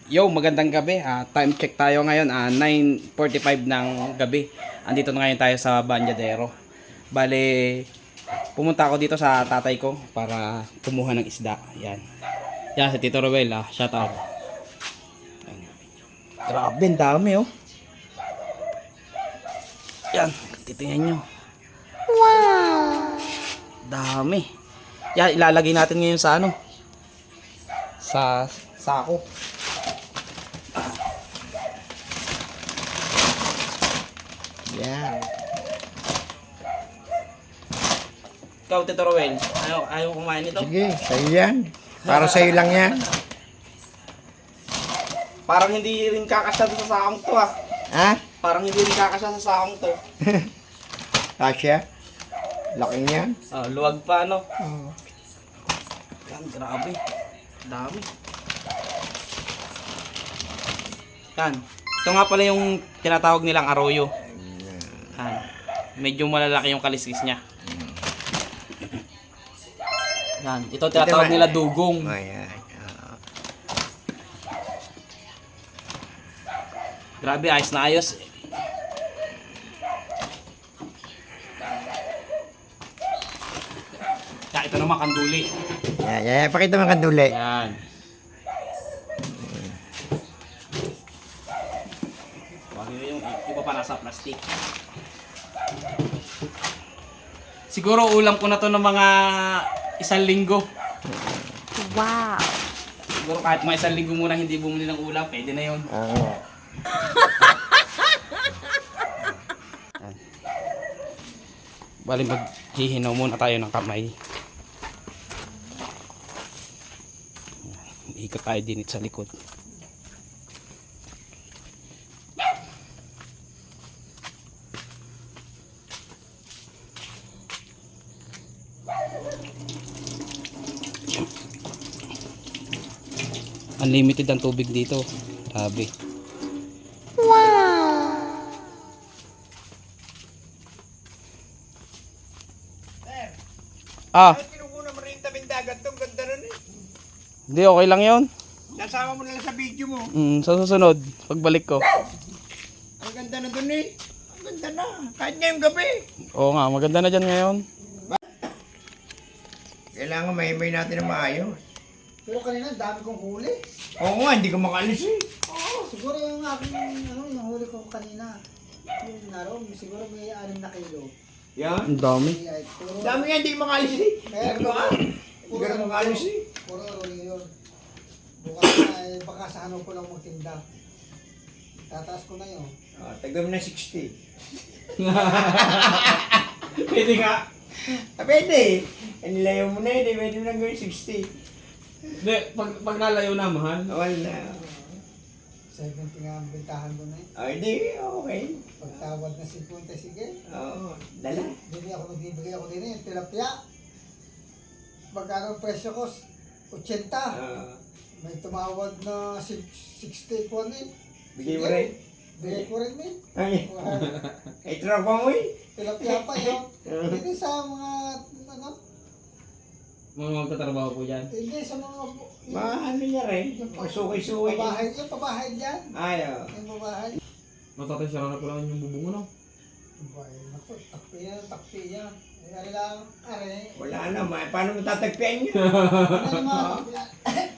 Yo, magandang gabi. Time check tayo ngayon. 9:45 ng gabi. Andito na ngayon tayo sa Banyadero. Bale, pumunta ako dito sa tatay ko para kumuha ng isda. Yan. Yan, si Tito Ruel. Shout out. Yan. Grabe, ang dami oh. Yan, titingnan nyo. Wow! Dami. Yan, ilalagay natin ngayon sa ano? Sa sako. Yan. Ikaw, Tito Ruel, ayaw kumain nito? Sige, sa'yo yan. Para sa'yo lang yan. Parang hindi rin kakasya sa sakong to Ha? Parang hindi rin kakasya sa sakong to. Tasya? Laki niyan. Luwag pa no? Oh. Yan, grabe. Dami. Yan. Ito nga pala yung tinatawag nilang arroyo. Yan. Medyo malalaki yung kaliskis niya. Yan. Ito tinatawag nila dugong. Ayan. Grabe, ayos na ayos. Ya, ito naman kanduli. Yan. Pakita mo ang kanduli. Yan. Wag yung iba pa nasa plastic. Siguro ulam ko na to ng mga 1 linggo. Wow! Siguro kahit mga 1 linggo muna hindi bumili ng ulam, pwede na yun. Bali maghihinaw muna tayo ng kamay. Ikot tayo din sa likod. Unlimited ang tubig dito. Grabe. Kinukuna mo rin tabing dagat to. Ganda nun eh. Hindi, okay lang yun. Nasama mo na lang sa video mo. Sa susunod, pagbalik ko. Ang ganda na dun eh. Ang ganda na. Kahit ngayong gabi. Oo nga, maganda na dyan ngayon. Kailangan may natin na maayos. Pero kanina, dami kong huli. Oo nga, hindi ko makalis eh. Oo, siguro yung aking, yung huli ko kanina. Yung naroon, siguro may 6 na kilo. Yan. Ang dami. Ay, puro, Dami nga, hindi ko makalis eh. Kaya Hindi ko Hindi ko na makalis eh. puro huli yun. Bukas na, baka sa ano ko lang magtinda. Tataas ko na yun. Tagam na 60. Pwede nga. Pwede. Nilayaw mo na yun eh. Pwede mo na gawin 60. Hindi, pag nalayo na, mahal. Wala. 70 nga ang bentahan ko na eh. Hindi, okay. Pagtawad na 50, sige. Oo, dala. Nagbibigay ako din yung tilapia. Magkano ang presyo ko? 80. May tumawad na 60 ko eh. Bigay mo rin. Bigay ko rin eh. Ay, ay tropa mo eh. Tilapia pa yun. Hindi sa mga, Mga magtatrabaho po dyan. hindi sa mga, Ano niya rin. Suki-suki. pabahay, yung pabahay dyan. Ayaw. Yung pabahay. Matatay siya na pala yung bubong ano. Ay, naku, takpi yan. Ay, lang, Wala na. Paano mo tatagpian niya?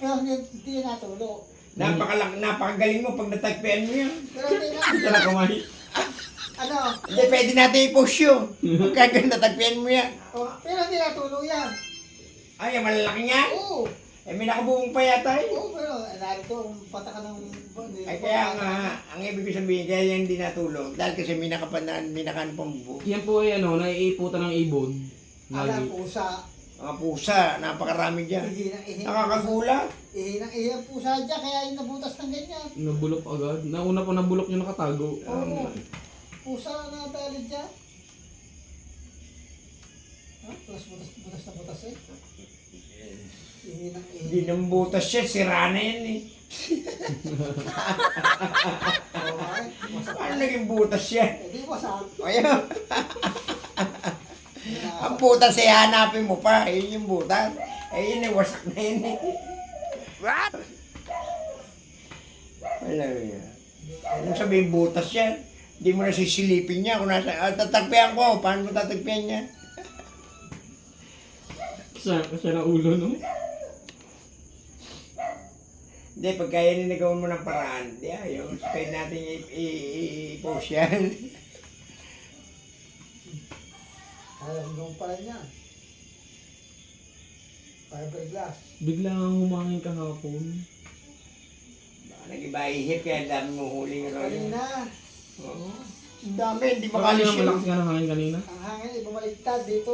pero hindi natulo. Napakagaling mo pag natagpian mo yan. Pero hindi na, Tara kamay. ano, Hindi, pwede natin i-push yun. Pagka natagpian mo yan. pero hindi natulo yan. Ay, malalaki nga. Oo, May nakabuong pa yata eh. oo, pero narito, pataka ng, Ay, kaya nga, ang ibig ko sabihin, kaya yan hindi natulog. Dahil kasi may nakaano pang buo. Yan po ay naiiputan ng ibon. Alam, Lagi. pusa, Mga pusa, napakarami dyan. ihinang Nakakagulat. ihinang pusa dyan, kaya yung nabutas ng ganyan. Nabulok agad. Nauna pa nabulok yung nakatago. Oo, pusa na natalid dyan. Butas na butas eh. Hindi nang butas siya, sira na yan eh. Paano naging butas siya? Hindi mo sa Ayun. Ang butas ay hanapin mo pa. Yun yung butas. Eh yun eh, wasak na yun eh. What? Wala yan. Kung sabihin butas yan, hindi mo na sisilipin niya. Kung tatagpihan ko, paano mo tatagpihan niya? Siya ng ulo, no? Hindi, pagka yan inagawan mo ng paraan, di ayos. Pwede natin i-post yan. Alam mo pala niya. Fiberglass. Bigla ang humangin kahapon. Baka nag-iba ihip, kaya ang dami mo huling Kanina, Oo. Ang dami, hindi Baka makalis malakas yun. nga ng hangin kanina. ang hangin ay bumaliktad dito.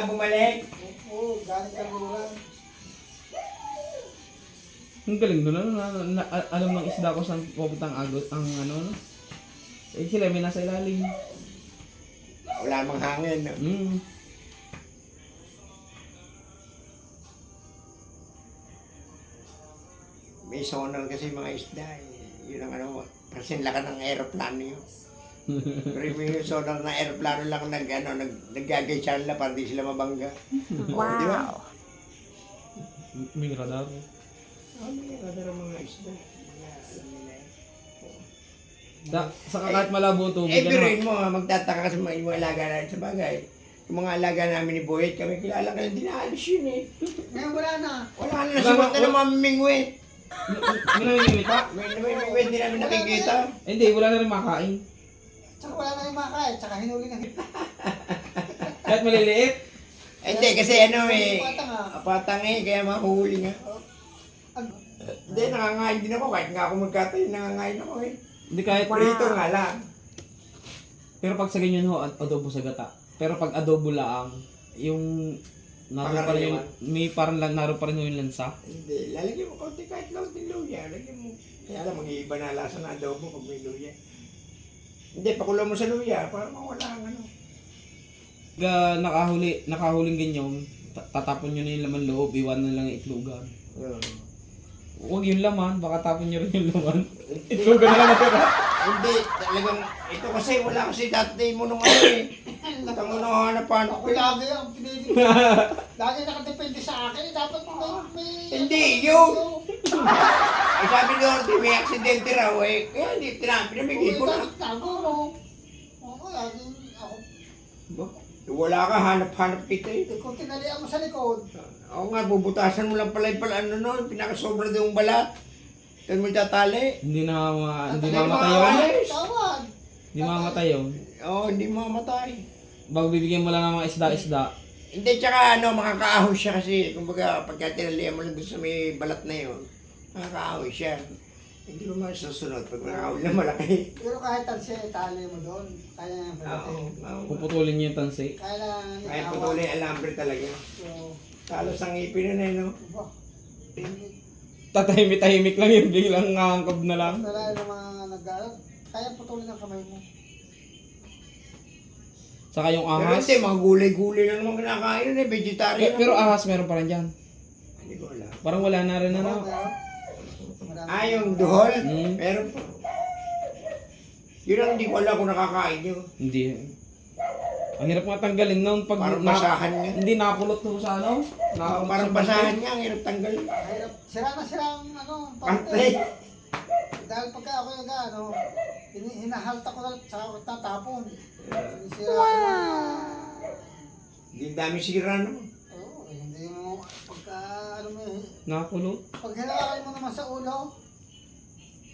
Bumalik. Oo, galing kaluran. Ang galing doon, ano, alam ng isda ko saan pupunta ang agot, ang ano, no? Eh sila may nasa ilalim. Wala namang hangin. No? May sonar kasi mga isda. Yun ang ano, kasi laka ng aeroplano yun. Pero yung sonar na aeroplano lang naggagay nila para di sila mabangga. Wow. Di ba? May radar. May radar ang mga isda. Alam nila yun. Sa kahit malabo ang tubig, Biruin mo, magtataka ka sa mga alaga natin sa bagay. Yung mga alaga namin ni Boyet, kami kilala ka lang, dinaalis yun eh. Ngayon wala na. Wala na, nasiwat na ng mga mimingwit. May namimingwit pa? May mimingwit, hindi namin nakikita. Hindi, wala na rin makain. Tsaka wala na yung makain. Tsaka hinuli na. Kahit maliliit. Hindi, kasi ano eh, patang eh, kaya mahuhuli nga. Hindi, nangangain din ako, kahit nga ako magkatayo, nangangain ako eh. Hindi kahit Prito nga lang. Pero pag sa ganyan ho, adobo sa gata. Pero pag adobo lang, yung naroon pa rin yung, may parang naroon pa rin yung lansa. Hindi, lalagyan mo konti kahit kaunting luya, lagyan mo. Kaya alam, mag-iiba na lasa ng adobo pag may luya. Hindi, pakulo mo sa luya, para mawala ang ano. Pag nakahuling ganyan, tatapon nyo na yung laman loob, iwan na lang yung itlogan. Huwag yung laman, baka tapon nyo rin yung laman. Itlogan na lang natira. Hindi, talagang, ito kasi wala kasi dati mo nung ano eh. Tang mo nung hanapan Ako ko. lagi ang pinili. Lagi nakadepende sa akin. Dapat may... Hindi, yun! Ay sabi ni Orte, may aksidente raw eh. Kaya hindi, pinamigay ko na. Tago mo. Oo, lagi ako. Wala ka, hanap-hanap kita eh. Kung tinalian mo sa likod, Oo nga, bubutasan mo lang pala yung ano nun, pinakasobra din yung balat. Kaya mo tatali. Hindi Hindi mamatay yun. maalis. tawad. Hindi mamatay yun. Oo, hindi mamatay. Bago bibigyan mo lang ng mga isda-isda. Hindi, tsaka ano, makakaahon siya kasi, kumbaga, pagka tinalian mo lang doon sa may balat na yun, makakaahon siya. Hindi mo masusunod pag nakahuli na malaki. Pero kahit tansiya, itali mo doon. Kaya nga yung Oo, pagdating. Puputulin niyo yung tansi. Kaya na Kaya patuloy ang alambre talaga. So, Talos ang ngipin na no? iba. Tatahimik-tahimik lang yun, biglang ngangkab na lang. Wala yung mga nag-aaral. Kaya putulin ang kamay mo. Saka yung Pero ahas. hindi, mga gulay-gulay na naman kinakain na vegetarian. Pero ahas meron pa rin dyan. Hindi ko alam. Parang wala na rin ano. Yung duhol? Hmm. Meron pa. Yun ang hindi ko alam kung nakakain yun. Hindi. Ang hirap nga tanggalin noon pag Parang basahan niya. Hindi nakulot ko sa ano. Nakulot Parang sa basahan niya, ang hirap tanggal. Mahirap. Sira na sira ang ano, Pante. Dahil pagka ako yung ano, hinahalta ko na sa tatapon. Sinisira ko Hindi dami sira naman. Oo, hindi mo, pagka ano mo, Nakulot. pag hinawakan mo naman sa ulo,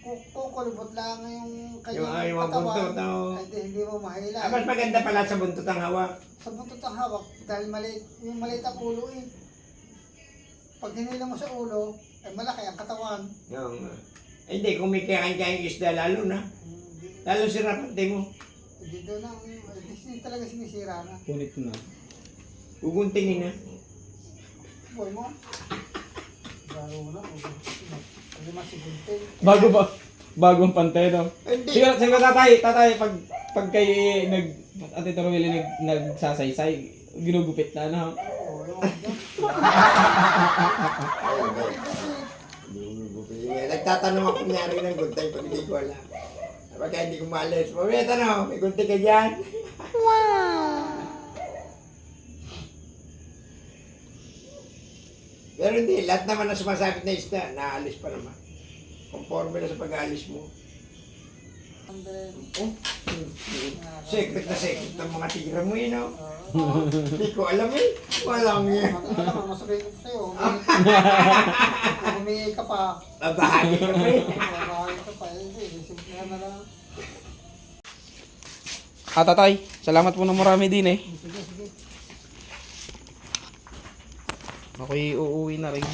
kukulubot lang yung kanyang Yung mga buntot, oo. hindi mo mahila. Mas maganda pala sa buntot ang hawak. Sa buntot ang hawak, dahil maliit, yung maliit ang ulo eh. Pag hinila mo sa ulo, ay malaki ang katawan. Yung, hindi, kung may kakain-kain isda, lalo na. Lalo sira pante mo. Dito na, hindi talaga sinisira na. Punit na. Guguntingin na. Boy mo. Garo na, hindi masigunting. Bagong pante, no? Hindi. Siguro tatay, pag kayo Ate Torwili nagsasaysay, ginugupit na, no? Oo, Nagtatanong ako kunyari ng guntay pag hindi ko alam. Pagka hindi ko maalis, mamaya tanong, may guntay ka dyan? Pero hindi, lahat naman na sumasabit na isda, naalis pa naman. Conforme na sa pag-aalis mo. And then, Oh, secret na secret ng mga tira mo eh, no? Hindi ko alam eh. Walang yan. alam mo, masabihin ko sa'yo, humingi ka pa. Babahagi ka pa eh. Babahay ka pa, simple na lang. Tatay, salamat po na marami din eh. Sige, sige. Ako'y uuwi na rin.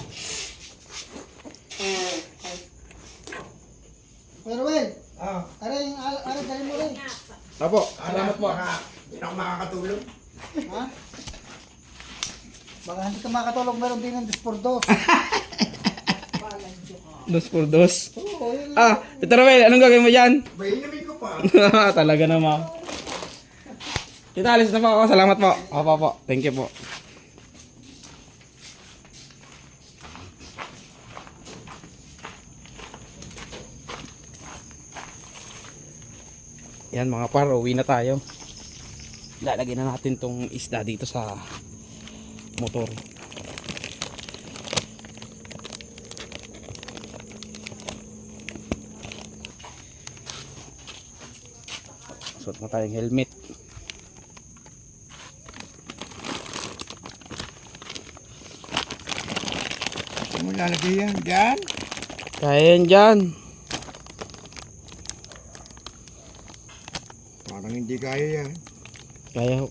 Pero well, Ah, aray, dali mo rin. Apo, salamat po. Hindi na ako makakatulog. Ha? Baka hindi ka makatulog, meron din ng 2x2. 2x2. Oo, yun. Tito Romel, anong gagawin mo dyan? Bainamin ko pa. Talaga naman. Tita, alis na po ako. Salamat po. Opo po. Thank you po. Yan mga par, uwi na tayo. Lalagyan na natin tong isda dito sa motor. Suot mo tayong helmet. Saan mo lalagay yan? Diyan? Kaya yan dyan. Parang hindi kaya yan. Kaya ho.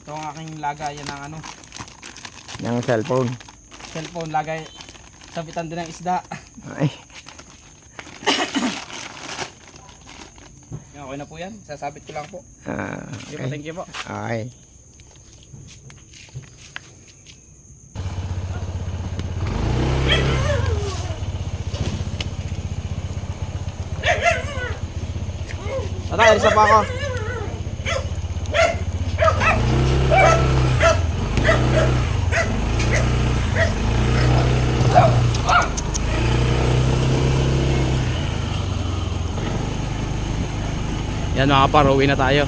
Ito ang aking lagayan ng ano, Ng cellphone. cellphone, lagay. Sabitan din ng isda. Ay. Yan, okay na po yan. Sasabit ko lang po. Okay. Thank you po. Okay. Tatay, alis na pa ako. Yan mga par, uwi na tayo.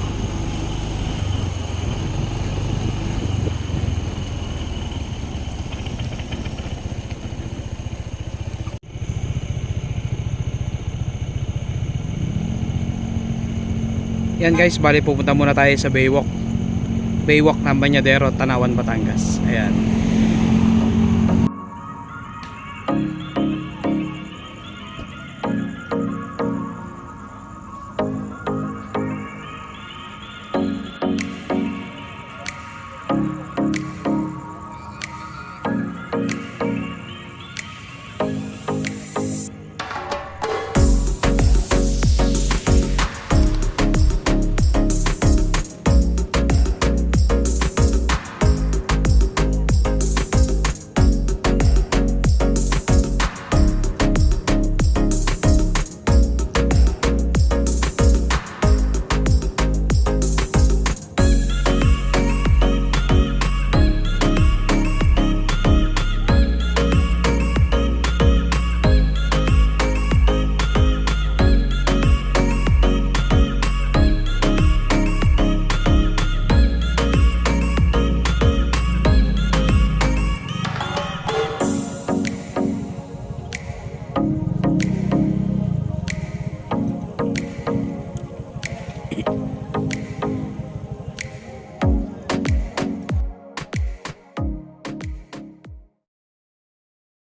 Yan guys, bali pupunta muna tayo sa Baywalk ng Banyadero, Tanawan, Batangas. Ayan.